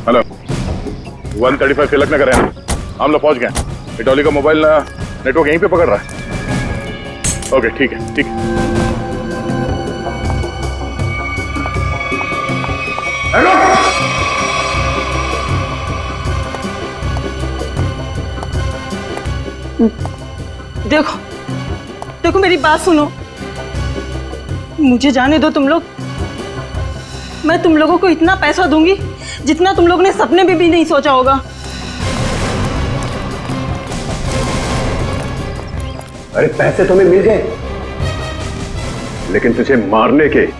Hello 135 Tilak Nagar है, हम लोग पहुंच गए। डॉली का मोबाइल नेटवर्क यहीं पे पकड़ रहा है। ओके ठीक है ठीक है। हेलो देखो देखो मेरी बात सुनो, मुझे जाने दो तुम लोग। मैं तुम लोगों को इतना पैसा दूंगी जितना तुम लोगों ने सपने में भी नहीं सोचा होगा। अरे पैसे तुम्हें मिल गए, लेकिन तुझे मारने के।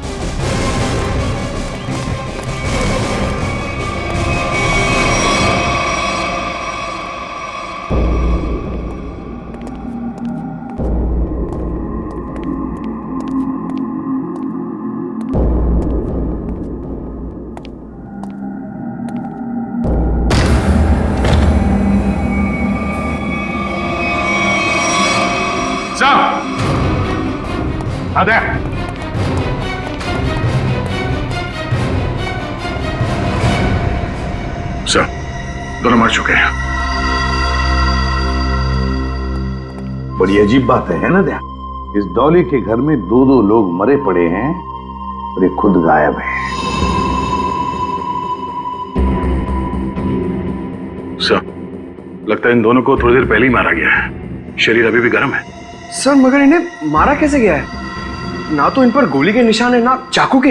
आते सर, दोनों मर चुके हैं। बड़ी अजीब बात है ना दया, इस डॉली के घर में दो दो लोग मरे पड़े हैं और ये खुद गायब है। सर, लगता है इन दोनों को थोड़ी देर पहले ही मारा गया है। शरीर अभी भी गर्म है। सर मगर इन्हें मारा कैसे गया है? ना तो इन पर गोली के निशान है ना चाकू के।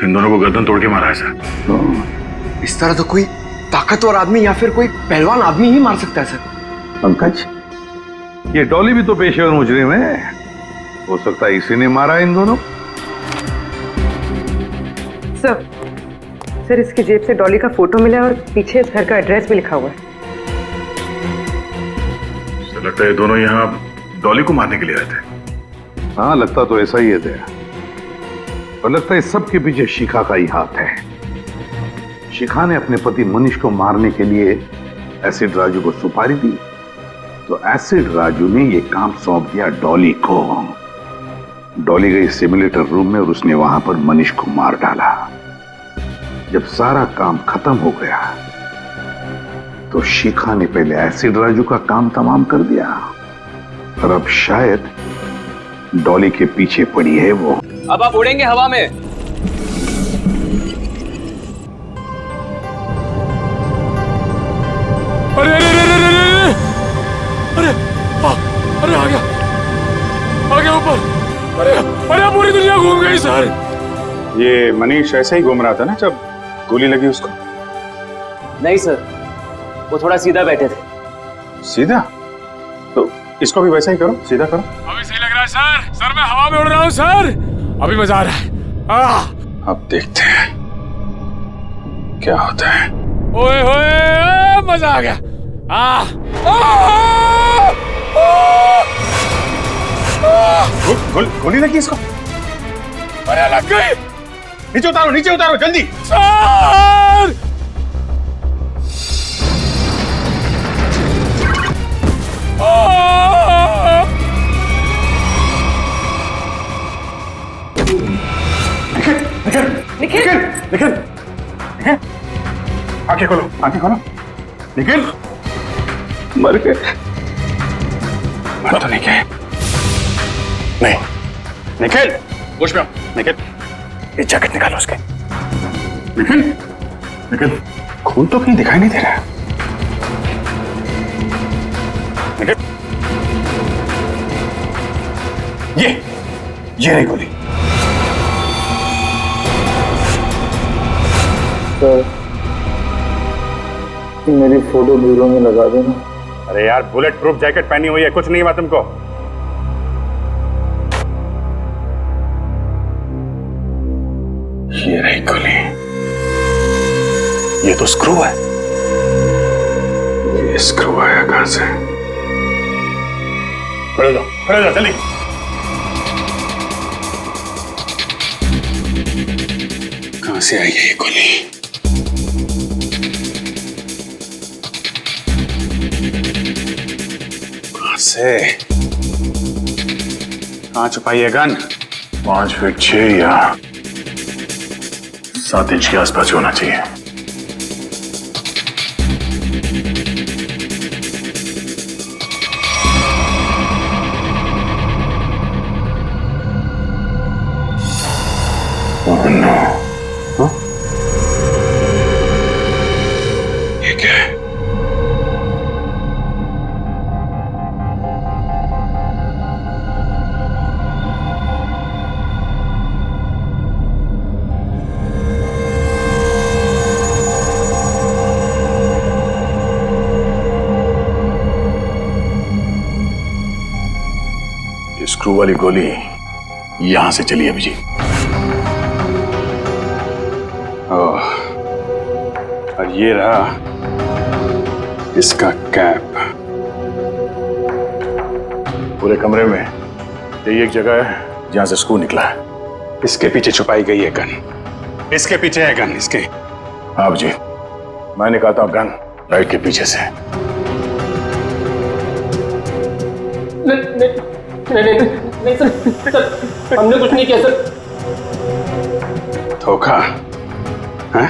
इन दोनों को गर्दन तोड़ के मारा है सर। इस तरह तो कोई ताकतवर आदमी या फिर कोई पहलवान आदमी ही मार सकता है सर। पंकज, ये डॉली भी तो पेशेवर मुजरिम है, हो सकता है इसी ने मारा इन दोनों। सर इसकी जेब से डॉली का फोटो मिला और पीछे इस घर का एड्रेस भी लिखा हुआ है। सर, लगता है दोनों यहाँ डॉली को मारने के लिए आए थे। हाँ, लगता तो ऐसा ही है दया, और लगता है सब के पीछे शिखा का ही हाथ है। शिखा ने अपने पति मनीष को मारने के लिए एसिड राजू को सुपारी दी, तो एसिड राजू ने यह काम सौंप दिया डॉली को। डॉली गई सिमुलेटर रूम में और उसने वहां पर मनीष को मार डाला। जब सारा काम खत्म हो गया तो शिखा ने पहले एसिड राजू का काम तमाम कर दिया, और अब शायद डॉली के पीछे पड़ी है वो। अब आप उड़ेंगे हवा में। अरे अरे अरे अरे अरे अरे आ गया ऊपर। अरे अरे पूरी दुनिया घूम गई सर। ये मनीष ऐसे ही घूम रहा था ना जब गोली लगी उसको? नहीं सर, वो थोड़ा सीधा बैठे थे। सीधा? तो इसको भी वैसा ही करो, सीधा करो। अभी सही लग रहा है सर। सर मैं हवा में उड़ रहा हूँ सर, अभी मजा आ रहा है। अब देखते हैं क्या होता है। ओए होए, मजा आ गया। गोली लगी इसको? अरे लग गई। नीचे उतारो जल्दी। सर निखिल, आंखें खोलो। निखिल, मर गए? मर तो नहीं गए। नहीं निखिल, होश में आओ। निखिल, ये जैकेट निकालो उसके। निखिल, खून तो कहीं दिखाई नहीं दे रहा है। निखिल, ये रही गोली। सर, मेरी फोटो ब्यूरो में लगा देना। अरे यार, बुलेट प्रूफ जैकेट पहनी हुई है, कुछ नहीं हुआ तुमको। ये रही गोली। ये तो स्क्रू है। ये स्क्रू आया कहां से? खड़े जाओ जल्दी। कहां से आई है ये गोली? कहां से? कहां छुपाई है गन? 5 फीट 6 या 7 इंच के आसपास ही होना चाहिए। ये क्या है? स्क्रू वाली गोली यहां से चली अभिजीत। और ये रहा इसका कैप। पूरे कमरे में यही एक जगह है जहां से स्क्रू निकला है। इसके पीछे छुपाई गई है गन। इसके पीछे है गन इसके। हाँ जी, मैं निकालता हूं गन लाइट के पीछे से। नहीं सर, हमने कुछ नहीं किया सर। धोखा है?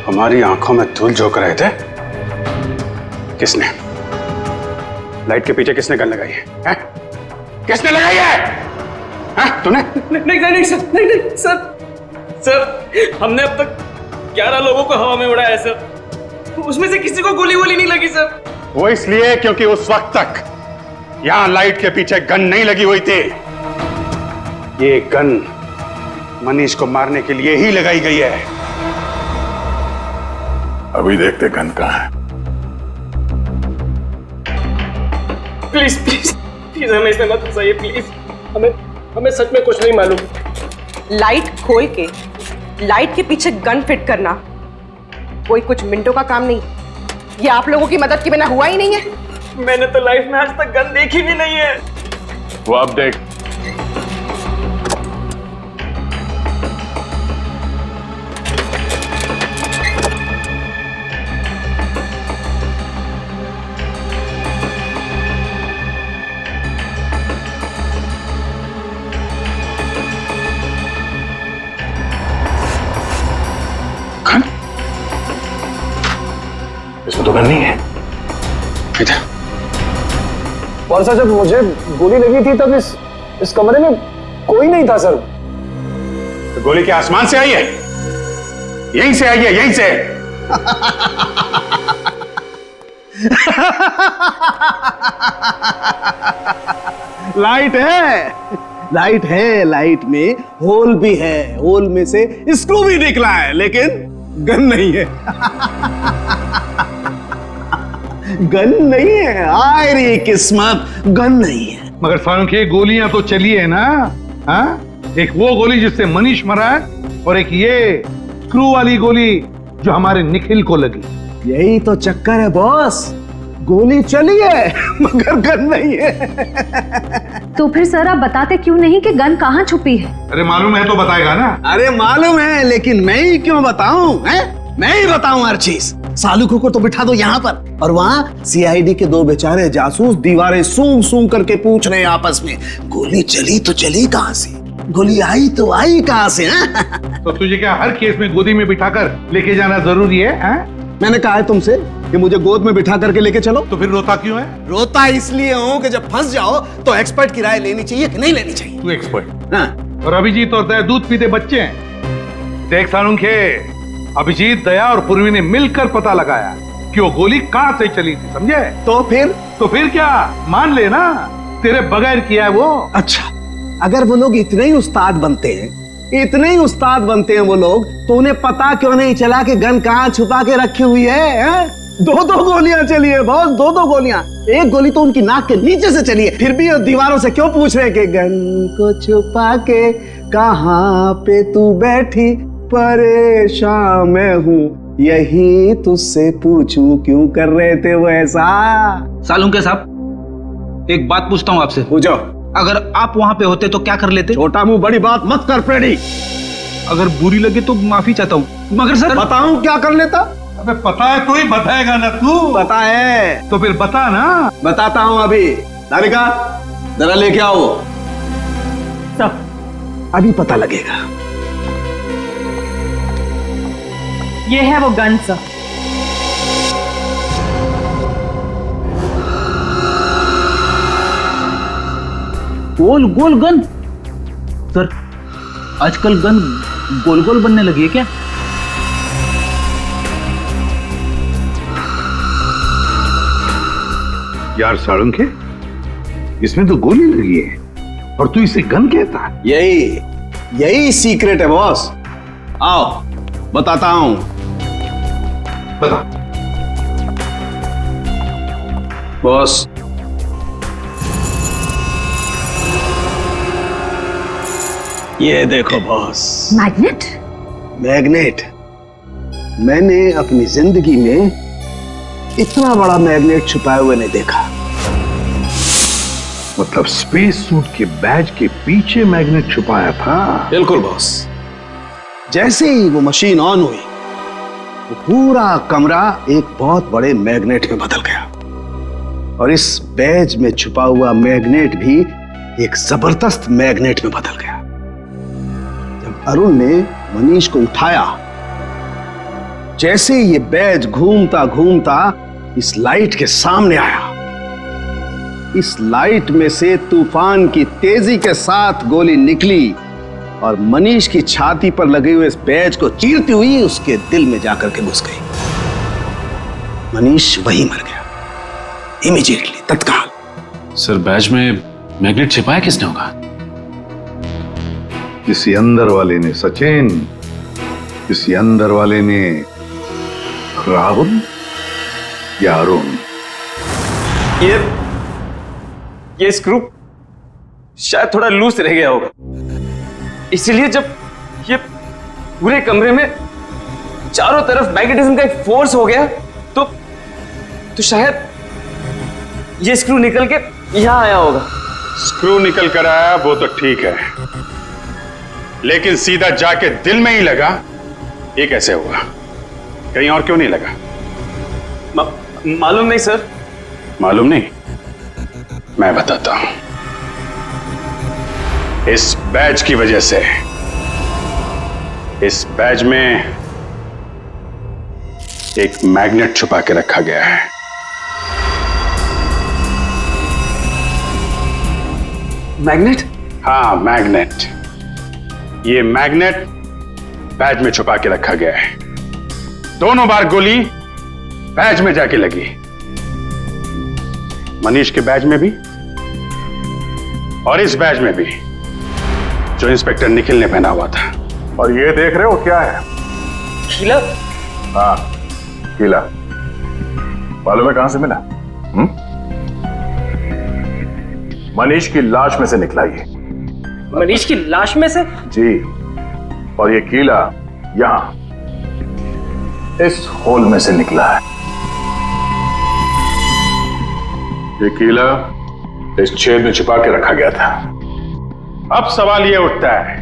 हमारी आंखों में धूल झोंक रहे थे। किसने? लाइट के पीछे किसने गन लगाई है? किसने लगाई है? तूने? नहीं सर, हमने अब तक 11 लोगों को हवा में उड़ाया है सर। उसमें से किसी को गोली वोली नहीं लगी सर। वो इसलिए क्योंकि उस वक्त तक यहां लाइट के पीछे गन नहीं लगी हुई थी। ये गन मनीष को मारने के लिए ही लगाई गई है। अभी देखते गन कहां है। प्लीज प्लीज प्लीज हमें इसमें मत फंसाइए प्लीज। हमें सच में कुछ नहीं मालूम। लाइट खोल के लाइट के पीछे गन फिट करना कोई कुछ मिनटों का काम नहीं। ये आप लोगों की मदद के बिना हुआ ही नहीं है। मैंने तो लाइफ में आज तक गन देखी भी नहीं है। वो अब देख। गन? इसमें तो गन नहीं है। इधर। और सर, जब मुझे गोली लगी थी तब इस कमरे में कोई नहीं था सर। तो गोली क्या आसमान से आई है? यहीं से आई है, यहीं से। लाइट है, लाइट है, लाइट में होल भी है, होल में से स्क्रू भी निकला है, लेकिन गन नहीं है। गन नहीं है। आय रे किस्मत, गन नहीं है। मगर सालुंखे गोलियां तो चली है ना? हाँ, एक वो गोली जिससे मनीष मरा है और एक ये स्क्रू वाली गोली जो हमारे निखिल को लगी। यही तो चक्कर है बॉस, गोली चली है मगर गन नहीं है। तो फिर सर आप बताते क्यों नहीं कि गन कहाँ छुपी है? अरे मालूम है तो बताएगा ना। अरे मालूम है, लेकिन मैं ही क्यों बताऊं? मैं ही बताऊं हर चीज। सालुखों को तो बिठा दो यहाँ पर, और वहाँ सीआईडी के 2 बेचारे जासूस दीवारें सूंघ सूंघ करके पूछ रहे हैं आपस में, गोली चली तो चली कहाँ से, गोली आई तो आई कहाँ से? तो तुझे क्या हर केस में गोदी में बिठाकर लेके जाना जरूरी है? मैंने कहा है तुमसे कि मुझे गोद में बिठा करके लेके चलो। तो फिर रोता क्यों है? रोता इसलिए हूँ कि जब फंस जाओ तो एक्सपर्ट की राय लेनी चाहिए कि नहीं लेनी चाहिए। तू एक्सपर्ट। हाँ। और अभिजीत और दया दूध पीते बच्चे हैं। देख सालुंखे, अभिजीत, दया और पूर्वी ने मिलकर पता लगाया कि वो गोली कहां से चली थी, समझे? तो फिर क्या मान ले ना, तेरे बगैर किया है वो। अच्छा, अगर वो लोग इतने ही उस्ताद बनते हैं, इतने ही उस्ताद बनते हैं वो लोग, तो उन्हें पता क्यों नहीं चला कि गन कहाँ छुपा के रखी हुई है? 2 गोलियां चली है बॉस, 2 गोलियां। एक गोली तो उनकी नाक के नीचे से चली है, फिर भी दीवारों से क्यों पूछ रहे हैं कि गन को छुपा के कहाँ पे तू बैठी, परेशान मैं हूँ, यही तुझसे पूछूं क्यों कर रहे थे वो ऐसा? सालुंखे साहब, एक बात पूछता हूँ आपसे। पूछो। अगर आप वहां पे होते तो क्या कर लेते? छोटा मुंह बड़ी बात मत कर प्रेडी। अगर बुरी लगे तो माफी चाहता हूँ, मगर सर बताऊं क्या कर लेता? अबे पता है तो ही बताएगा ना तू। पता है तो फिर बता ना। बताता हूँ अभी। राधिका जरा लेके आओ। सब अभी पता लगेगा। ये है वो गन सर। गोल गोल गन? सर आजकल गन गोल गोल बनने लगी है क्या? यार सारंगे, इसमें तो गोली लगी है और तू इसे गन कहता है? यही सीक्रेट है बॉस। आओ बताता हूं। बता। बॉस, ये देखो बॉस। मैग्नेट? मैग्नेट। मैंने अपनी जिंदगी में इतना बड़ा मैग्नेट छुपाए हुए नहीं देखा। मतलब स्पेस सूट के बैज के पीछे मैग्नेट छुपाया था? बिल्कुल बॉस। जैसे ही वो मशीन ऑन हुई, वो पूरा कमरा एक बहुत बड़े मैग्नेट में बदल गया और इस बैज में छुपा हुआ मैग्नेट भी एक जबरदस्त मैग्नेट में बदल गया। जब अरुण ने मनीष को उठाया, जैसे ये बैज घूमता घूमता इस लाइट के सामने आया, इस लाइट में से तूफान की तेजी के साथ गोली निकली और मनीष की छाती पर लगे हुए इस बैज को चीरती हुई उसके दिल में जाकर के घुस गई। मनीष वहीं मर गया, इमीडिएटली, तत्काल। सर बैज में मैग्नेट छिपाया किसने होगा? किसी अंदर वाले ने सचिन, किसी अंदर वाले ने राहुल या अरुण। ये स्क्रू शायद थोड़ा लूज रह गया होगा, इसीलिए जब ये पूरे कमरे में चारों तरफ मैग्नेटिज्म का एक फोर्स हो गया तो शायद ये स्क्रू निकल के यहां आया होगा। स्क्रू निकल कर आया वो तो ठीक है, लेकिन सीधा जाके दिल में ही लगा, ये कैसे हुआ? कहीं और क्यों नहीं लगा? मालूम नहीं सर। मालूम नहीं? मैं बताता हूं। इस बैज की वजह से इस बैज में एक मैग्नेट छुपा के रखा गया है। मैग्नेट? हाँ, मैग्नेट। ये मैग्नेट बैज में छुपा के रखा गया है। दोनों बार गोली बैज में जाके लगी, मनीष के बैज में भी और इस बैज में भी जो इंस्पेक्टर निखिल ने पहना हुआ था। और ये देख रहे हो क्या है? कीला? हाँ, कीला। मालूम है कहां से मिला? मनीष की लाश में से निकला ये। मनीष की लाश में से? जी। और ये कीला यहां इस होल में से निकला है। ये कीला इस छेद में छिपा के रखा गया था। अब सवाल यह उठता है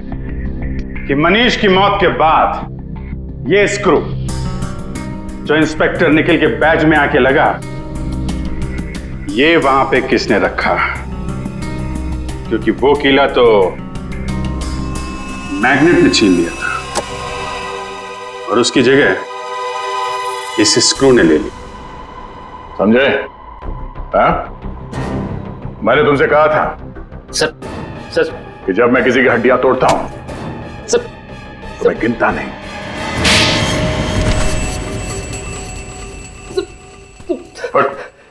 कि मनीष की मौत के बाद ये स्क्रू जो इंस्पेक्टर निखिल के बैज में आके लगा, ये वहां पे किसने रखा? क्योंकि वो कीला तो मैग्नेट ने छीन लिया था और उसकी जगह इस स्क्रू ने ले ली। समझे? हाँ? मैंने तुमसे कहा था सर कि जब मैं किसी की हड्डियां तोड़ता हूं तो मैं गिनता नहीं।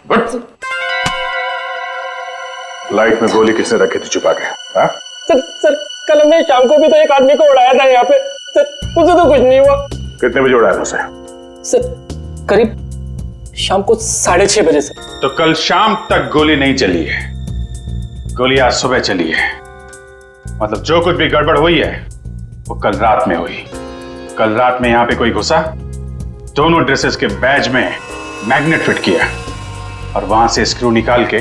बट लाइट में गोली किसने रखी थी छुपा के? हाँ? सर कल हमने शाम को भी तो एक आदमी को उड़ाया था यहाँ पे। सर उसे तो कुछ नहीं हुआ। कितने बजे उड़ाया था उसे? सर करीब शाम को 6:30 बजे। सर तो कल शाम तक गोली नहीं चली है, गोली आज सुबह चली है। मतलब जो कुछ भी गड़बड़ हुई है वो कल रात में हुई। कल रात में यहां पे कोई घुसा, दोनों ड्रेसेस के बैज में मैग्नेट फिट किया और वहां से स्क्रू निकाल के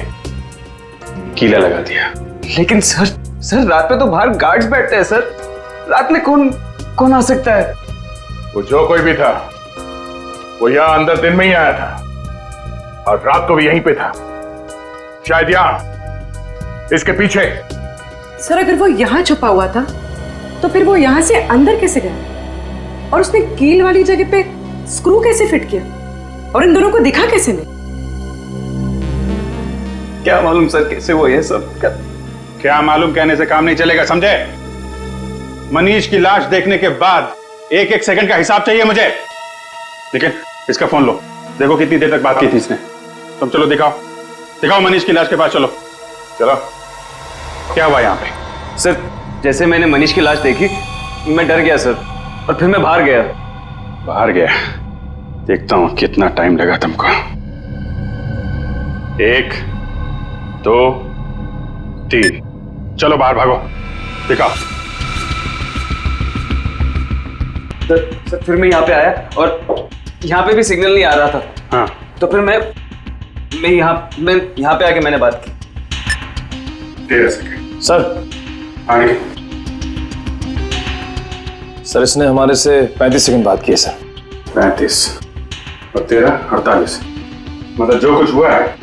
कीला लगा दिया। लेकिन सर रात में तो बाहर गार्ड्स बैठते हैं सर, रात में कौन आ सकता है? वो जो कोई भी था वो यहां अंदर दिन में ही आया था और रात को भी यहीं पे था, शायद यहां इसके पीछे। सर अगर वो यहां छुपा हुआ था तो फिर वो यहां से अंदर कैसे गया? और उसने कील वाली जगह पे स्क्रू कैसे फिट किया और इन दोनों को दिखा कैसे नहीं? क्या मालूम सर कैसे वो ये सब क्या मालूम कहने से काम नहीं चलेगा, समझे? मनीष की लाश देखने के बाद एक एक सेकंड का हिसाब चाहिए मुझे। लेकिन इसका फोन लो, देखो कितनी देर तक बात की थी इसने। तुम चलो दिखाओ मनीष की लाश के पास। चलो चलो, क्या हुआ यहाँ पे? सर जैसे मैंने मनीष की लाश देखी मैं डर गया सर, और फिर मैं बाहर गया। देखता हूं कितना टाइम लगा तुमको। 1 2 3, चलो बाहर भागो, दिखाओ। सर फिर मैं यहाँ पे आया और यहाँ पे भी सिग्नल नहीं आ रहा था। हाँ, तो फिर मैं यहाँ पे आके मैंने बात की। 13 सेकंड। सर आगे। सर इसने हमारे से 35 सेकंड बात की है सर। 35 और 13 48, मतलब जो कुछ हुआ है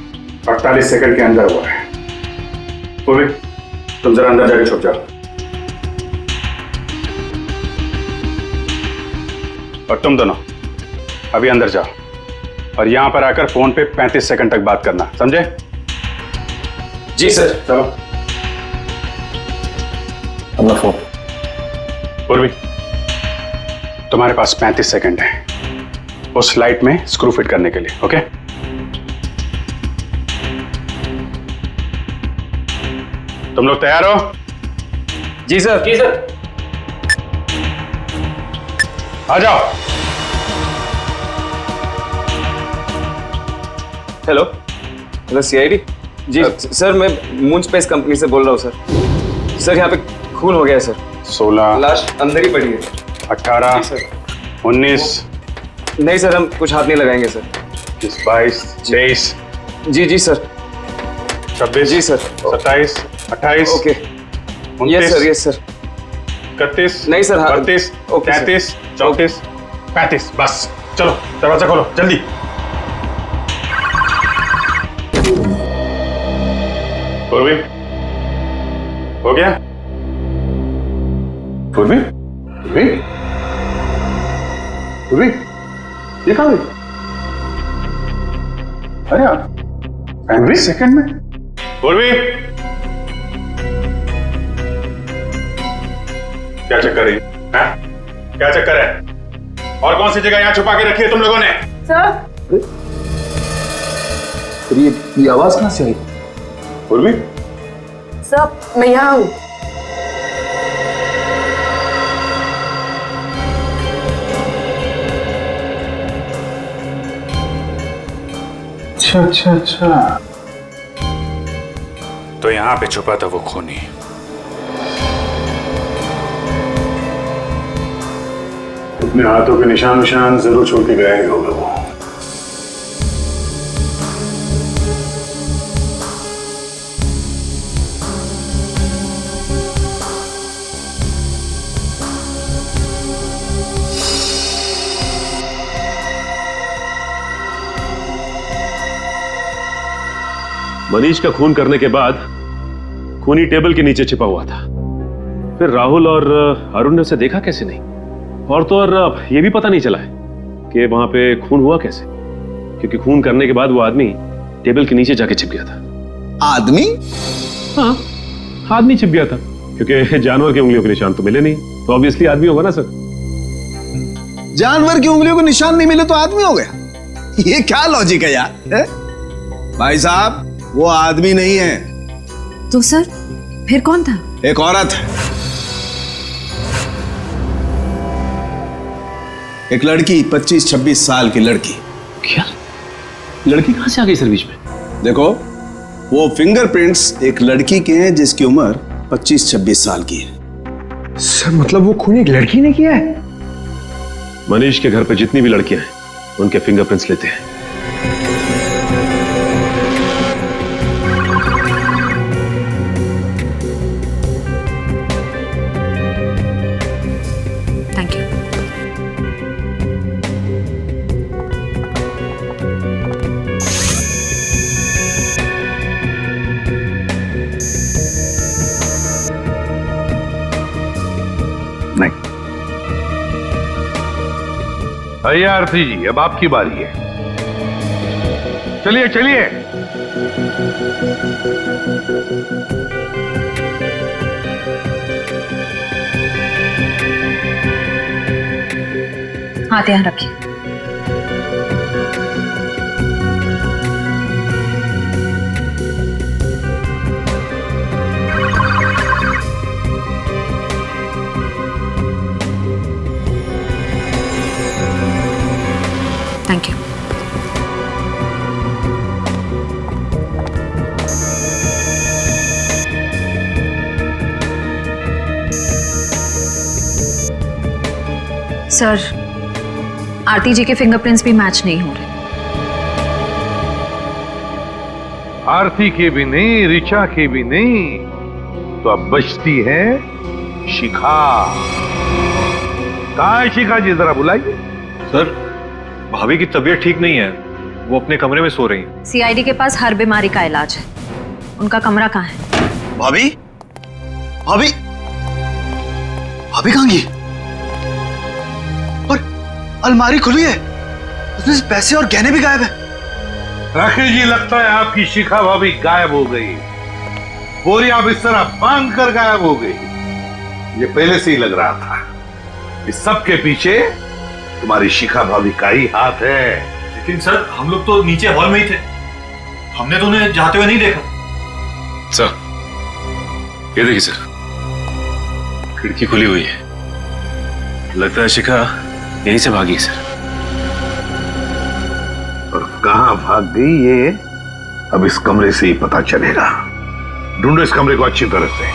48 सेकंड के अंदर हुआ है। पूर्वी, तुम जरा अंदर जाके छुप जाओ। और तुम दोनों अभी अंदर जाओ और यहां पर आकर फोन पे 35 सेकंड तक बात करना, समझे? जी सर। चलो। अपना फोन। पूर्वी, तुम्हारे पास 35 सेकंड है उस लाइट में स्क्रू फिट करने के लिए, ओके? तुम लोग तैयार हो? जी सर। जी सर। आ जाओ। Hello CID. जी सर, मैं मून स्पेस कंपनी से बोल रहा हूँ सर। सर यहाँ पे खून हो गया है सर। 16, लाश अंदर ही पड़ी है। 18, 19, नहीं सर, हम कुछ हाथ नहीं लगाएंगे सर। 22, 23, जी सर। 26, जी सर। 27, 28, ओके। 29, yes sir. 31, नहीं सर, हाँ। 32, ओके सर। 33, 34, 35, बस चलो दरवाजा खोलो जल्दी। पूर्वी, हो गया? पूर्वी, ये कहाँ गई? अरे यार, 35 सेकंड में। पूर्वी, क्या चक्कर है? क्या चक्कर है? और कौन सी जगह यहाँ छुपा के रखी है तुम लोगों ने? सर ये आवाज कहां से आई? पूर्वी, सर, मैं यहाँ हूँ। अच्छा। तो यहाँ पे छुपा था वो खूनी। अपने हाथों के निशान जरूर छोड़ के गया ही होगा वो। मनीष का खून करने के बाद खूनी टेबल के नीचे छिपा हुआ था। फिर राहुल और अरुण ने उसे देखा कैसे नहीं, और तो और ये भी पता नहीं चला है कि वहां पे खून हुआ कैसे, क्योंकि खून करने के बाद वो आदमी टेबल के नीचे जाके छिप गया था। आदमी? हाँ, आदमी छिप गया था, क्योंकि जानवर की उंगलियों के निशान तो मिले नहीं, तो ऑब्वियसली आदमी होगा ना सर। जानवर की उंगलियों के निशान नहीं मिले तो आदमी हो गया? ये क्या लॉजिक है यार? है? भाई साहब, वो आदमी नहीं है। तो सर फिर कौन था? एक औरत है, एक लड़की, 25-26 साल की लड़की। क्या? लड़की कहां से आ गई सर बीच में? देखो, वो फिंगरप्रिंट्स एक लड़की के हैं जिसकी उम्र 25-26 साल की है। सर मतलब वो खून एक लड़की ने किया है? मनीष के घर पे जितनी भी लड़कियां हैं उनके फिंगरप्रिंट्स लेते हैं। Thank you. नहीं, भैया आरती जी, अब आपकी बारी है। चलिए चलिए। हाथ यहाँ रखिए। Thank you. सर, आरती जी के फिंगरप्रिंट्स भी मैच नहीं हो रहे। आरती के भी नहीं, ऋचा के भी नहीं, तो अब बचती है शिखा। कहाँ है शिखा जी, जरा बुलाइए। सर, भाभी की तबीयत ठीक नहीं है, वो अपने कमरे में सो रही हैं। सीआईडी के पास हर बीमारी का इलाज है, उनका कमरा कहाँ है? भाभी, भाभी, भाभी कहाँ गई? और अलमारी खुली है, उसमें से पैसे और गहने भी गायब है। राकेश जी, लगता है आपकी शिखा भाभी गायब हो गई। बोरिया बिस्तर बांध कर गायब हो गई। ये पहले से ही लग रहा था। इस सब के पीछे तुम्हारी शिखा भाभी का ही हाथ है। लेकिन सर, हम लोग तो नीचे हॉल में ही थे, हमने तो उन्हें जाते हुए नहीं देखा। सर, ये देखिए सर, खिड़की खुली हुई है। लगता है शिखा यहीं से भागी सर। और कहां भाग गई ये अब इस कमरे से ही पता चलेगा। ढूंढो इस कमरे को अच्छी तरह से।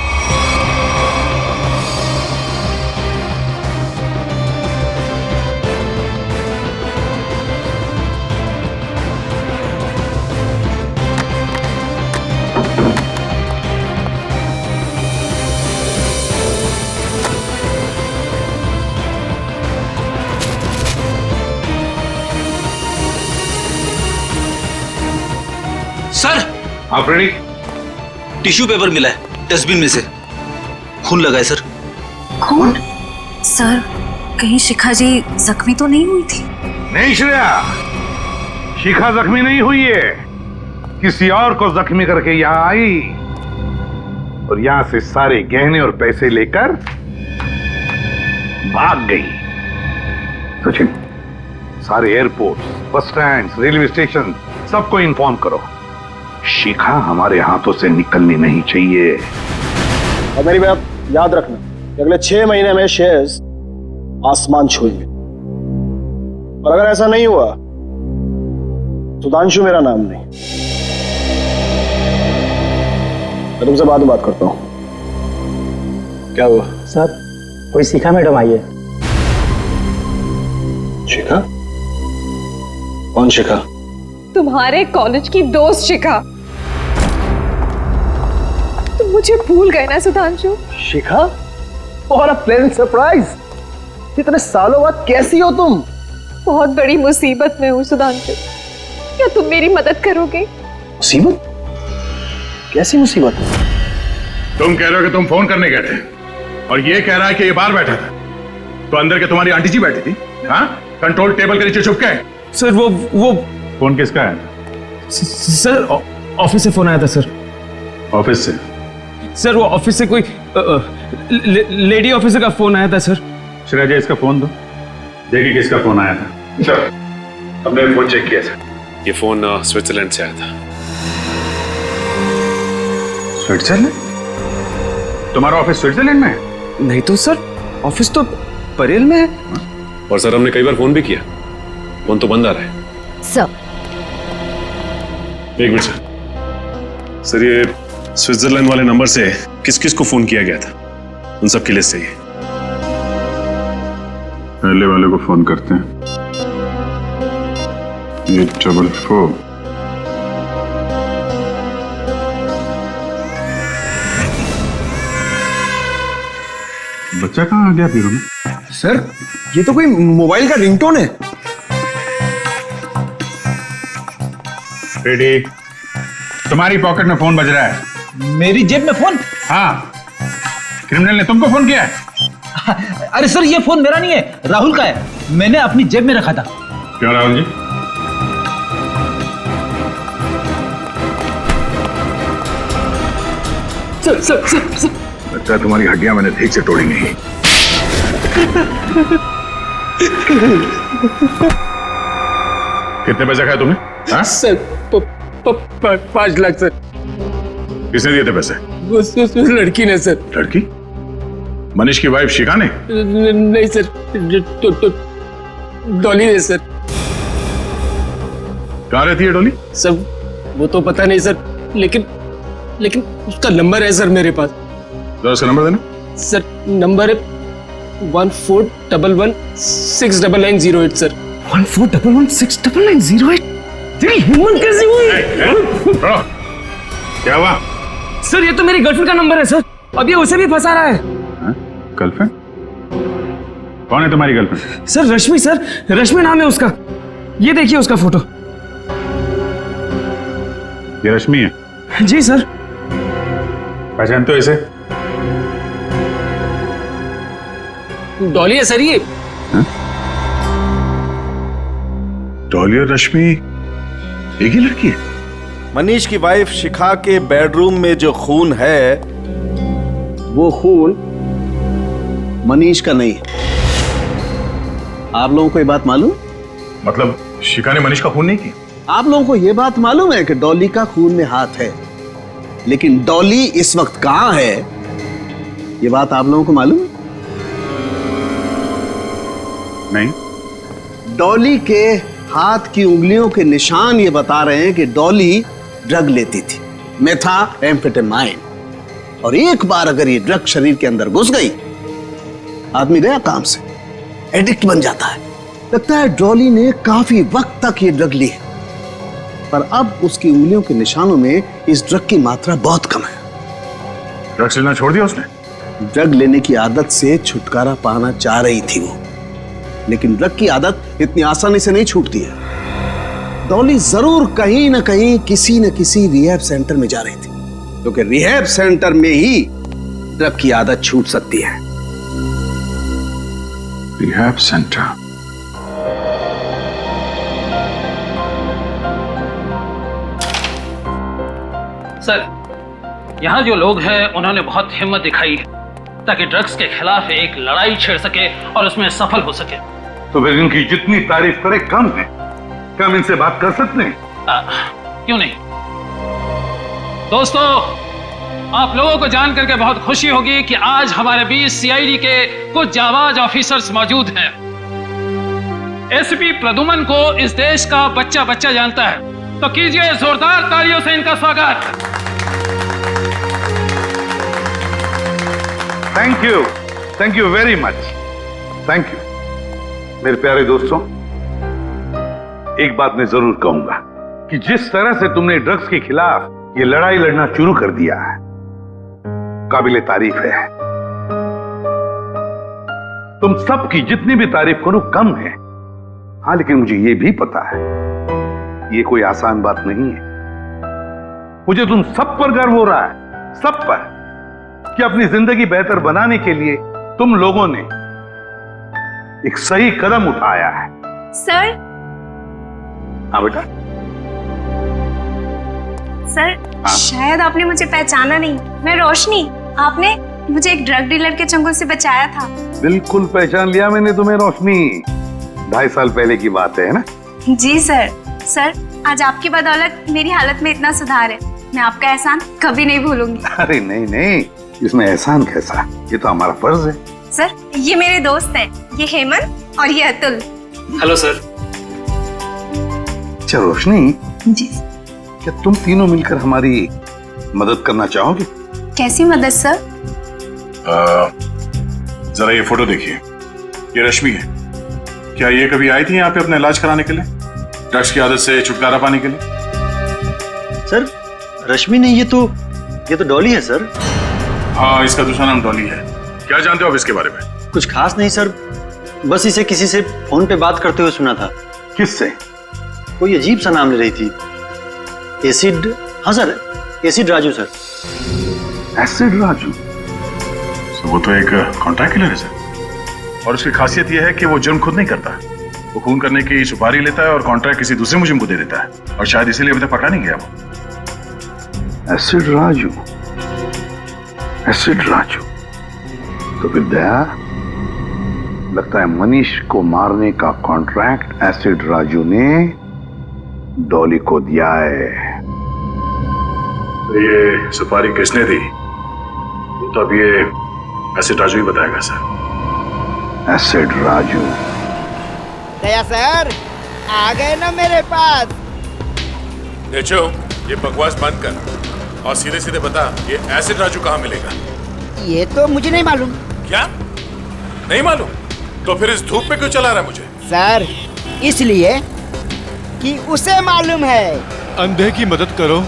सर, आप रेडी? टिश्यू पेपर मिला है डस्टबिन में से, खून लगा है सर। खून? सर, कहीं शिखा जी जख्मी तो नहीं हुई थी? नहीं श्रेया, शिखा जख्मी नहीं हुई है, किसी और को जख्मी करके यहां आई और यहां से सारे गहने और पैसे लेकर भाग गई। सचिन, सारे airport, bus stand, railway station सबको इन्फॉर्म करो, शिखा हमारे हाथों से निकलनी नहीं चाहिए। और मेरी बात याद रखना कि अगले 6 महीने में शेयर्स आसमान छूएंगे, और अगर ऐसा नहीं हुआ सुधांशु मेरा नाम नहीं। मैं तुमसे बाद में बात करता हूं। क्या हुआ? सर, कोई शिखा मैडम आई है। शिखा? कौन शिखा? तुम्हारे कॉलेज की दोस्त शिखा। तुम मुझे भूल गए ना सुधांशु? शिखा? और अ प्लेजेंट सरप्राइज। इतने सालों बाद कैसी हो तुम? बहुत बड़ी मुसीबत में हूँ सुधांशु, क्या तुम मेरी मदद करोगे? मुसीबत? कैसी मुसीबत? तुम कह रहे हो कि तुम फोन करने गए थे और ये कह रहा है कि ये बाहर बैठा था, तो अंदर के तुम्हारी आंटी जी बैठी थी, हाँ, कंट्रोल टेबल के नीचे छुप के। सर, वो फोन किसका है? सर, ऑफिस से फोन आया था सर। ऑफिस से? सर, वो ऑफिस से कोई लेडी ऑफिसर का फोन आया था सर। श्रेया जी, इसका फोन दो, देखिए किसका फोन आया था। सर, हमने फोन चेक किया था, ये फोन स्विट्जरलैंड से आया था। स्विट्जरलैंड? तुम्हारा ऑफिस स्विट्जरलैंड में है? नहीं तो सर, ऑफिस तो परेल में है। और सर, हमने कई बार फोन भी किया, फोन तो बंद आ रहा है। सर, एक मिनट सर। सर, ये स्विट्जरलैंड वाले नंबर से किस किस को फोन किया गया था, उन सब की लिस्ट चाहिए। पहले वाले को फोन करते हैं, 844। बच्चा कहाँ आ गया बीरो में? सर, ये तो कोई मोबाइल का रिंगटोन है। रेडी? तुम्हारी पॉकेट में फोन बज रहा है। मेरी जेब में फोन? हाँ, क्रिमिनल ने तुमको फोन किया है। अरे सर ये फोन मेरा नहीं है, राहुल का है, मैंने अपनी जेब में रखा था। क्यों राहुल जी? लगता है तुम्हारी हड्डियां मैंने ठीक से तोड़ी नहीं। कितने पैसे खाए तुमने? हाँ? Sir 5 lakh sir. किसने दिए थे पैसे? उस लड़की ने सर। लड़की? मनीष की वाइफ शिखा ने? नहीं सर, डॉली ने सर। कहाँ रहती है डॉली? सर वो तो पता नहीं सर, लेकिन उसका नंबर है सर मेरे पास। जरा उसका नंबर देना। सर नंबर है 1411699908 सर। 1411699908? तेरी हिम्मत कैसी हुई? क्या हुआ? सर ये तो मेरी गर्लफ्रेंड का नंबर है सर, अब ये उसे भी फंसा रहा है। गर्लफ्रेंड? कौन है तुम्हारी गर्लफ्रेंड? सर रश्मि सर, रश्मि नाम है उसका। ये देखिए उसका फोटो। ये रश्मि है? जी सर। पहचानते हो इसे? डॉली है सर ये। डॉली और रश्मि एक ही लड़की है? मनीष की वाइफ शिखा के बेडरूम में जो खून है, वो खून मनीष का नहीं है। आप लोगों को ये बात मालूम? मतलब शिखा ने मनीष का खून नहीं किया? आप लोगों को ये बात मालूम है कि डॉली का खून में हाथ है, लेकिन डॉली इस वक्त कहां है, ये बात आप लोगों को मालूम है? नहीं। डॉली के हाथ की उंगलियों के निशान ये बता रहे हैं कि डॉली ड्रग लेती थी, मेथाम्फेटामाइन, और एक बार अगर ये ड्रग शरीर के अंदर घुस गई, आदमी गया काम से, एडिक्ट बन जाता है। लगता है डॉली ने काफी वक्त तक ये ड्रग ली है, पर अब उसकी उंगलियों के निशानों में इस ड्रग की मात्रा बहुत कम है। ड्रग्स लेना छोड़ दिया उसने? ड्रग लेने की आदत से छुटकारा पाना चाह रही थी वो, लेकिन ड्रग की आदत इतनी आसानी से नहीं छूटती है। डॉली जरूर कहीं ना कहीं किसी न किसी रिहैब सेंटर में जा रही थी, क्योंकि रिहैब सेंटर में ही ड्रग की आदत छूट सकती है। Rehab centre? सर यहाँ जो लोग हैं उन्होंने बहुत हिम्मत दिखाई है ताकि ड्रग्स के खिलाफ एक लड़ाई छेड़ सके और उसमें सफल हो सके। तो फिर इनकी जितनी तारीफ करे कम है। क्या हम इनसे बात कर सकते हैं? क्यों नहीं दोस्तों, आप लोगों को जान करके बहुत खुशी होगी कि आज हमारे बीच सीआईडी के कुछ जाबाज ऑफिसर्स मौजूद हैं। एसपी प्रदुमन को इस देश का बच्चा बच्चा जानता है, तो कीजिए जोरदार तालियों से इनका स्वागत। Thank you very much, thank you. मेरे प्यारे दोस्तों, एक बात मैं जरूर कहूंगा कि जिस तरह से तुमने ड्रग्स के खिलाफ ये लड़ाई लड़ना शुरू कर दिया है, काबिले तारीफ है। तुम सबकी जितनी भी तारीफ करो कम है। हाँ, लेकिन मुझे ये भी पता है ये कोई आसान बात नहीं है। मुझे तुम सब पर गर्व हो रहा है, सब पर, कि अपनी जिंदगी बेहतर बनाने के लिए तुम लोगों ने एक सही कदम उठाया है। सर। हाँ बेटा। सर शायद आपने मुझे पहचाना नहीं, मैं रोशनी। आपने मुझे एक ड्रग डीलर के चंगुल से बचाया था। बिल्कुल पहचान लिया मैंने तुम्हें रोशनी, 2.5 साल पहले की बात है ना? जी सर। सर आज आपकी बदौलत मेरी हालत में इतना सुधार है, मैं आपका एहसान कभी नहीं भूलूंगी। अरे नहीं नहीं, इसमें एहसान कैसा, ये तो हमारा फर्ज है। सर ये मेरे दोस्त हैं, ये हेमंत और ये अतुल। Hello sir. अच्छा रोशनी जी, क्या तुम तीनों मिलकर हमारी मदद करना चाहोगे? कैसी मदद सर? जरा ये फोटो देखिए, ये रश्मि है। क्या ये कभी आई थी यहाँ पे अपना इलाज कराने के लिए, ड्रग्स की आदत से छुटकारा पाने के लिए? सर रश्मि नहीं, ये तो डॉली है सर। हाँ, इसका दूसरा नाम डॉली है। क्या जानते हो आप इसके बारे में? कुछ खास नहीं सर, बस इसे किसी से फोन पे बात करते हुए सुना था। किससे? कोई अजीब सा नाम ले रही थी, एसिड। हाँ sir, acid Raju sir. Acid Raju? वो तो एक कॉन्ट्रैक्ट किलर है सर। और उसकी खासियत यह है कि वो जुर्म खुद नहीं करता, वो खून करने की सुपारी लेता है और कॉन्ट्रैक्ट किसी दूसरे मुजरिम को दे देता है, और शायद इसीलिए अभी तक पकड़ा नहीं गया वो। Acid Raju, acid Raju. तो फिर दया, लगता है मनीष को मारने का कॉन्ट्रैक्ट एसिड राजू ने डॉली को दिया है। तो ये सुपारी किसने दी वो तो अब ये एसिड राजू ही बताएगा सर। एसिड राजू। दया सर, आ गए ना मेरे पास। देखो, ये बकवास बंद कर और सीधे सीधे बता, ये एसिड राजू कहाँ मिलेगा? ये तो मुझे नहीं मालूम। क्या नहीं मालूम? तो फिर इस धूप में क्यों चला रहा है मुझे? सर, इसलिए कि उसे मालूम है। अंधे की मदद करो।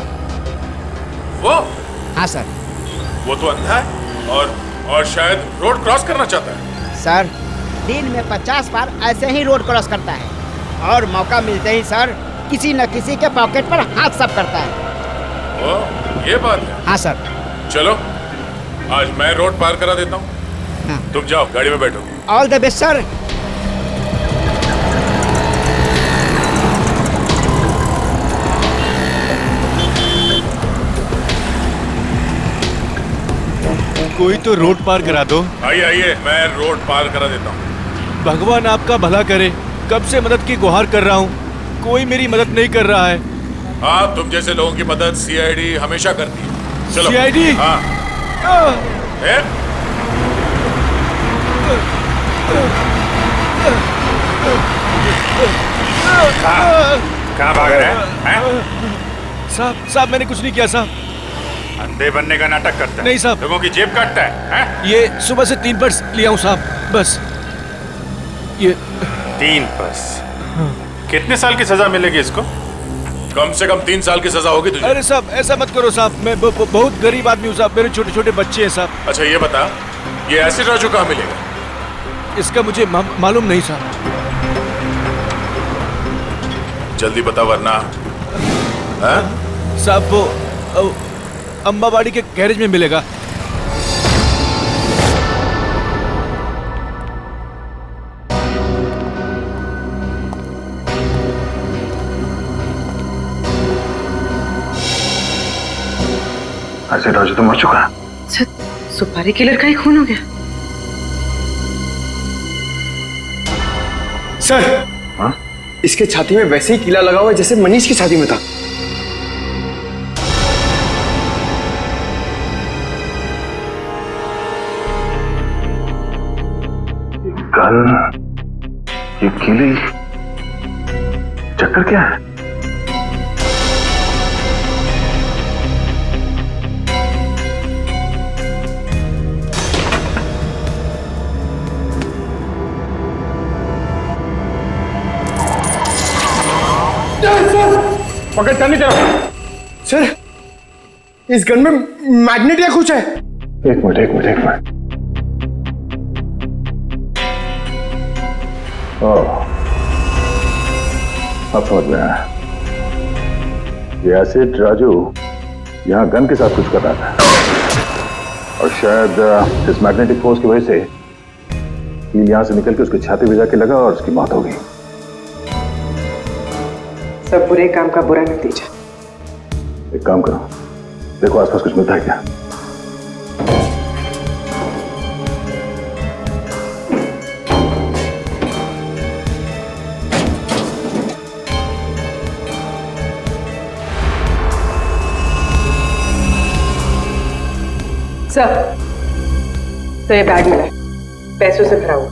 वो? हाँ सर। वो तो अंधा है और शायद रोड क्रॉस करना चाहता है। सर, दिन में 50 बार ऐसे ही रोड क्रॉस करता है और मौका मिलते ही सर किसी न किसी के पॉकेट पर हाथ साफ करता है। ओ, ये बात है। हाँ सर। चलो, आज मैं रोड पार करा देता हूँ। हाँ। तुम जाओ, गाड़ी में बैठो। All the best sir. कोई तो रोड पार करा दो। आइए आइए, मैं रोड पार करा देता हूँ। भगवान आपका भला करे, कब से मदद की गुहार कर रहा हूँ, कोई मेरी मदद नहीं कर रहा है। हाँ, तुम जैसे लोगों की मदद सीआईडी हमेशा करती है। चलो। सीआईडी? हाँ। कहाँ भाग रहे हैं? साहब मैंने कुछ नहीं किया साहब। अंधे बनने का नाटक करता है? नहीं साहब। लोगों की जेब काटता है? ये सुबह से 3 पर्स लिया हूँ साहब, बस ये 3 पर्स। कितने साल की सजा मिलेगी इसको? कम से कम 3 साल की सजा होगी तुझे। अरे साहब ऐसा मत करो साहब, मैं बहुत गरीब आदमी हूँ साहब, मेरे छोटे छोटे बच्चे हैं साहब। अच्छा ये बता, ये एसिड राजू कहाँ मिलेगा? इसका मुझे मालूम नहीं साहब। जल्दी बता वरना। साहब वो अंबाबाड़ी के गैरेज में मिलेगा। एसिड राजू तो मर चुका है। सुपारी किलर का ही खून हो गया। सर, हाँ? इसके छाती में वैसे ही कीला लगा हुआ है जैसे मनीष की छाती में था। गन, ये कीली, चक्कर क्या है? पकड़ करनी तरफ। सर, इस गन में मैग्नेट या कुछ है। एक मिनट। अब समझ में आया। ये एसिड राजू यहाँ गन के साथ कुछ कर रहा था और शायद इस मैग्नेटिक फोर्स की वजह से कील यहाँ से निकल के उसकी छाती में जाके लगा और उसकी मौत हो गई। सब बुरे काम का बुरा नतीजा। एक काम करो, देखो आसपास कुछ मिलता है क्या। सर, तो ये बैग मिला है, पैसों से भरा हुआ।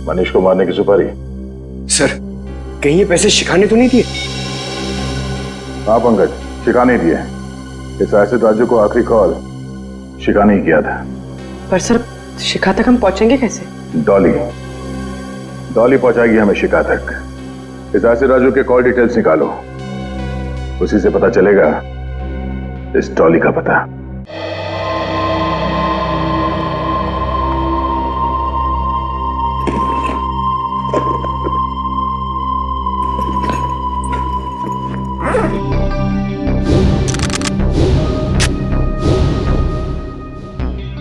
मनीष को मारने की सुपारी। सर, कहीं ये पैसे शिखा ने तो नहीं दिए? हाँ पंकज, शिखा नहीं दिए। इस एसिड राजू को आखिरी कॉल शिखा ने ही किया था। पर सर, शिखा तक हम पहुंचेंगे कैसे? डॉली पहुंचाएगी हमें शिखा तक। इस एसिड राजू के कॉल डिटेल्स निकालो, उसी से पता चलेगा इस डॉली का पता।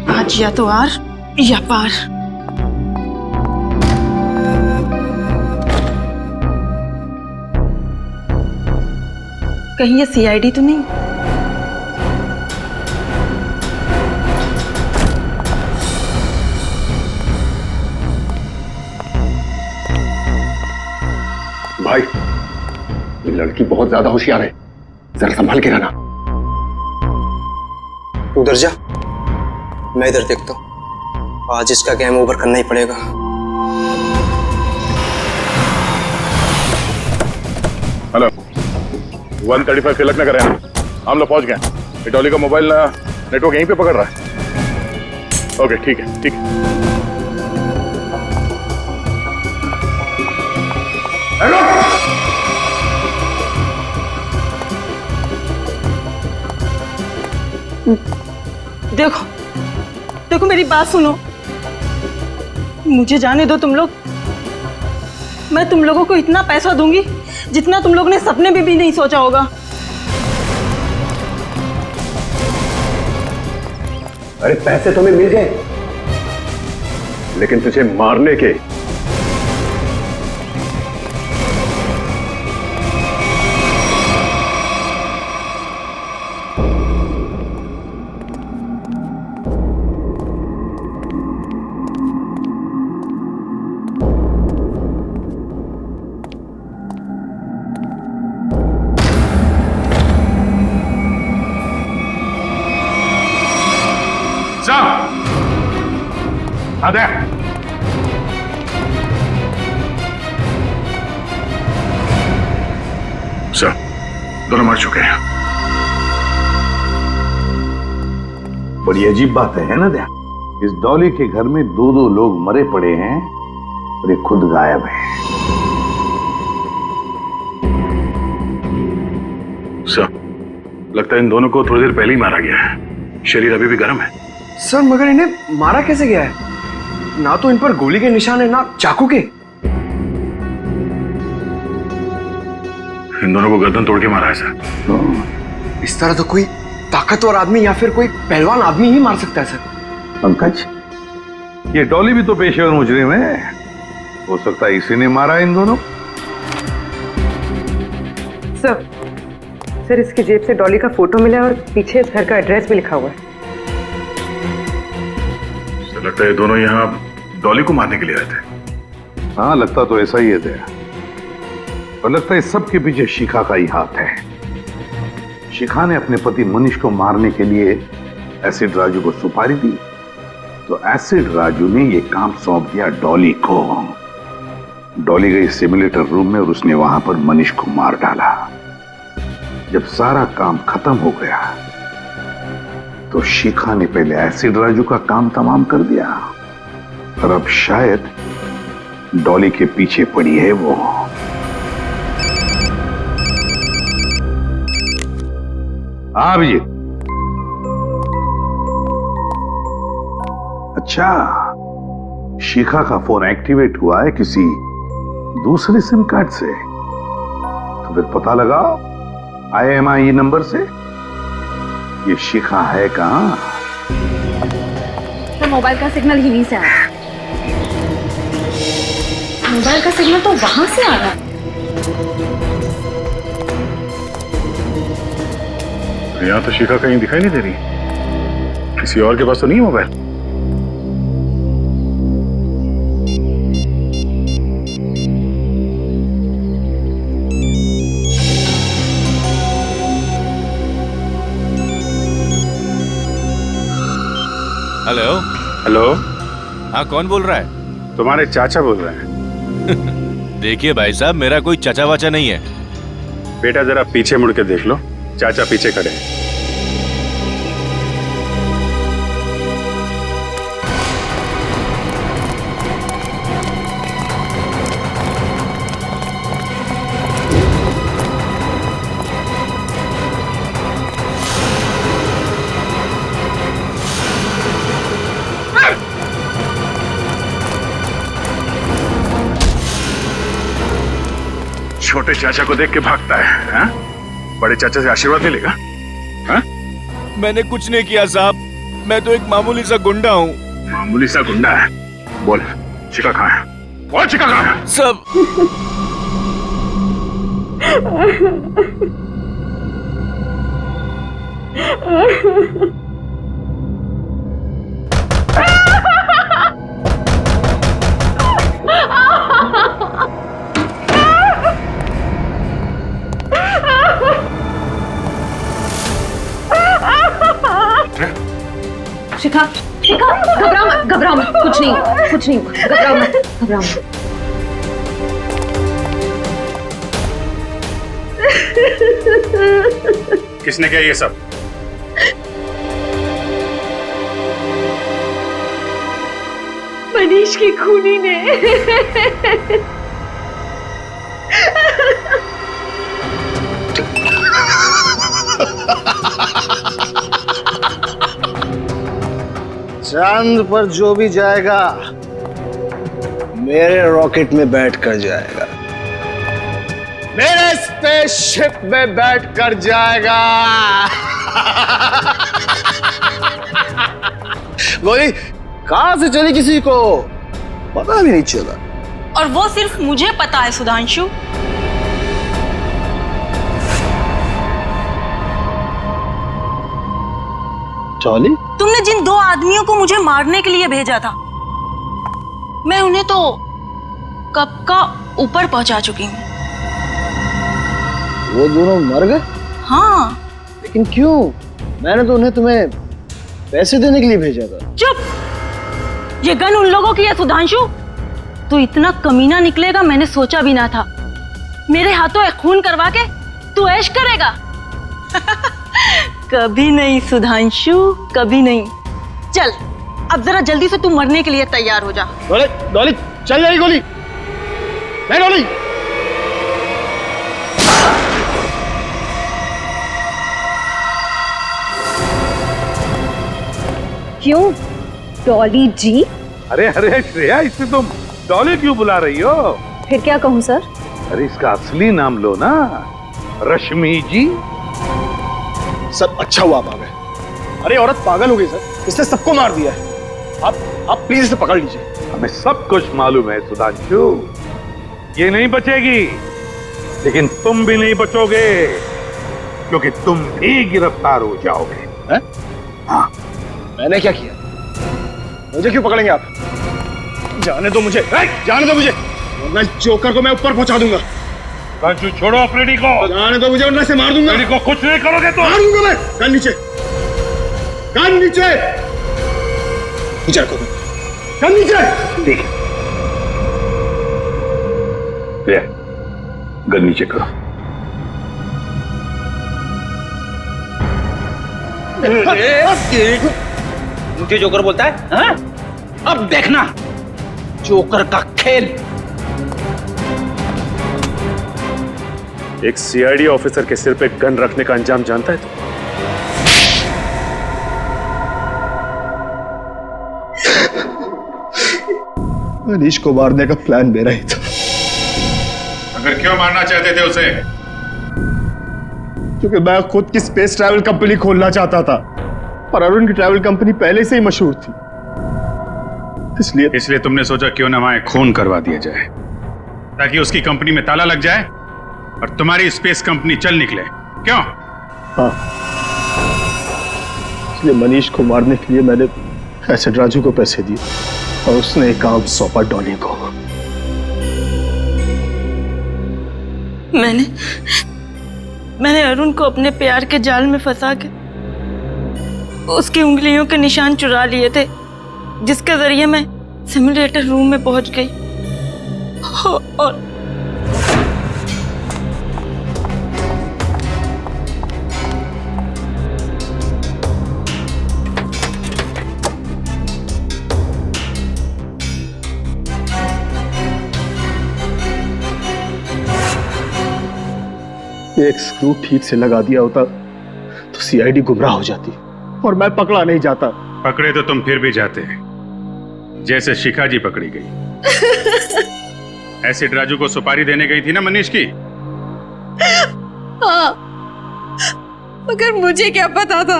आज या तो आर या पार। कहीं ये सीआईडी तो नहीं? भाई, ये लड़की बहुत ज्यादा होशियार है, जरा संभाल के रहना। उधर जा, मैं इधर देखता हूँ। आज इसका गेम ओवर करना ही पड़ेगा। हेलो, 135 तिलक नगर है ना? हम लोग पहुंच गए। ये डॉली का मोबाइल नेटवर्क यहीं पे पकड़ रहा है। ओके, ठीक है, ठीक है। देखो देखो मेरी बात सुनो, मुझे जाने दो तुम लोग। मैं तुम लोगों को इतना पैसा दूंगी जितना तुम लोग ने सपने में भी नहीं सोचा होगा। अरे पैसे तुम्हें मिल गए, लेकिन तुझे मारने के। आते सर, दोनों मर चुके हैं। बड़ी अजीब बात है ना दया? इस डॉली के घर में दो दो लोग मरे पड़े हैं और ये खुद गायब है। सर, लगता है इन दोनों को थोड़ी देर पहले ही मारा गया है। शरीर अभी भी गर्म है। सर, मगर इन्हें मारा कैसे गया है? ना तो इन पर गोली के निशान है, ना चाकू के। इन दोनों को गर्दन तोड़ के मारा है सर। इस तरह तो कोई ताकतवर आदमी या फिर कोई पहलवान आदमी ही मार सकता है सर। पंकज, ये डॉली भी तो पेशेवर मुजरिम है, हो सकता है इसी ने मारा इन दोनों। सर, इसकी जेब से डॉली का फोटो मिला और पीछे इस घर का एड्रेस भी लिखा हुआ है। लगता है दोनों यहाँ डॉली को मारने के लिए आए थे। हाँ, लगता तो ऐसा ही है दया। और लगता है सब के पीछे शिखा का ही हाथ है। शिखा ने अपने पति मनीष को मारने के लिए एसिड राजू को सुपारी दी, तो एसिड राजू ने यह काम सौंप दिया डॉली को। डॉली गई सिमुलेटर रूम में और उसने वहां पर मनीष को मार डाला। जब सारा काम खत्म हो गया तो शिखा ने पहले एसिड राजू का काम तमाम कर दिया और अब शायद डॉली के पीछे पड़ी है वो। हाँ अभिजीत। अच्छा, शिखा का फोन एक्टिवेट हुआ है किसी दूसरे सिम कार्ड से, तो फिर पता लगाओ IMEI नंबर से ये शिखा है कहां? तो मोबाइल का सिग्नल ही नहीं से आ रहा। मोबाइल का सिग्नल तो वहां से आ रहा है। यहाँ तो शिखा कहीं दिखाई नहीं दे रही। किसी और के पास तो नहीं है मोबाइल? हेलो। हेलो। हाँ, कौन बोल रहा है? तुम्हारे चाचा बोल रहे हैं। देखिए भाई साहब, मेरा कोई चाचा वाचा नहीं है। बेटा जरा पीछे मुड़ के देख लो, चाचा पीछे खड़े हैं। छोटे चाचा को देख के भागता है, हाँ? बड़े चाचा से आशीर्वाद मिलेगा, हाँ? मैंने कुछ नहीं किया साहब, मैं तो एक मामूली सा गुंडा हूँ। मामूली सा गुंडा है। बोल शिखा कहाँ है? बोल शिखा कहाँ है? सब शिखा, शिखा, घबराओ मत, घबराओ मत, कुछ नहीं, घबराओ मत, घबराओ मत। किसने किया ये सब? मनीष की खूनी ने। चांद पर जो भी जाएगा मेरे रॉकेट में बैठ कर जाएगा, मेरे स्पेसशिप में बैठ कर जाएगा। गोली कहां से चली किसी को पता भी नहीं चला। और वो सिर्फ मुझे पता है सुधांशु। चौली, तुमने जिन 2 आदमियों को मुझे मारने के लिए भेजा था, मैं उन्हें तो कब का ऊपर पहुंचा चुकी हूँ। वो दोनों मर गए? हाँ। लेकिन क्यों? मैंने तो उन्हें तुम्हें पैसे देने के लिए भेजा था। चुप! ये गन उन लोगों की है सुधांशु। तू इतना कमीना निकलेगा मैंने सोचा भी ना था। मेरे हाथों एक खून करवा के तू ऐश करेगा? कभी नहीं सुधांशु, कभी नहीं। चल अब जरा जल्दी से तू मरने के लिए तैयार हो जा। डॉली, डॉली, चल जाएगी गोली। नहीं डॉली। क्यों डॉली जी? अरे अरे श्रेया, इसे तुम डॉली क्यों बुला रही हो? फिर क्या कहूँ सर? अरे इसका असली नाम लो ना, रश्मि जी। सर अच्छा हुआ आप आ गए। अरे औरत पागल हो गई सर, इसने सबको मार दिया है। आप प्लीज इसे पकड़ लीजिए। हमें सब कुछ मालूम है सुधांशु, ये नहीं बचेगी, लेकिन तुम भी नहीं बचोगे, क्योंकि तुम भी गिरफ्तार हो जाओगे। हैं? हाँ। मैंने क्या किया? मुझे क्यों पकड़ेंगे आप? जाने दो मुझे, जाने दो मुझे, वरना जोकर को मैं ऊपर पहुंचा दूंगा। सुधांशु छोड़ो अफ्रीडी को। जाने दो मुझे, वरना से मार दूंगा। अफ्रीडी को कुछ नहीं करोगे तो मारूंगा मैं। गन नीचे, गन नीचे, नीचे रखो, गन नीचे। ठीक है, गन नीचे करो। मुझे जोकर बोलता है? हाँ? अब देखना जोकर का खेल। एक सीआईडी ऑफिसर के सिर पे गन रखने का अंजाम जानता है तू? मनीष को मारने का प्लान मेरा ही था। अगर क्यों मारना चाहते थे उसे? क्योंकि मैं खुद की स्पेस ट्रैवल कंपनी खोलना चाहता था, पर अरुण की ट्रैवल कंपनी पहले से ही मशहूर थी, इसलिए तुमने सोचा क्यों ना वहां खून करवा दिया जाए, ताकि उसकी कंपनी में ताला लग जाए और तुम्हारी स्पेस कंपनी चल निकले। क्यों? हाँ, इसलिए मनीष को मारने के लिए मैंने एसिड राजू को पैसे दिए और उसने एक काम सौंपा डॉली को। मैंने अरुण को अपने प्यार के जाल में फंसा के उसकी उंगलियों के निशान चुरा लिए थे, जिसके जरिए मैं सिमुलेटर रूम में पहुंच गई और एक स्क्रू ठीक से लगा दिया होता तो सीआईडी गुमराह हो जाती और मैं पकड़ा नहीं जाता। पकड़े तो तुम फिर भी जाते, जैसे शिखा जी पकड़ी गई। एसिड राजू को सुपारी देने गई थी ना मनीष की? हाँ, मगर मुझे क्या पता था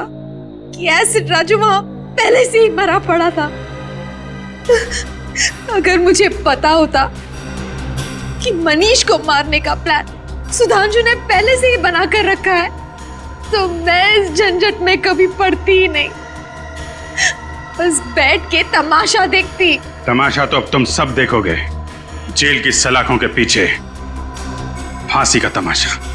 कि एसिड राजू वहां पहले से ही मरा पड़ा था। अगर मुझे पता होता कि मनीष को मारने का प्लान सुधांशु ने पहले से ही बना कर रखा है तो मैं इस झंझट में कभी पड़ती ही नहीं, बस बैठ के तमाशा देखती। तमाशा तो अब तुम सब देखोगे, जेल की सलाखों के पीछे फांसी का तमाशा।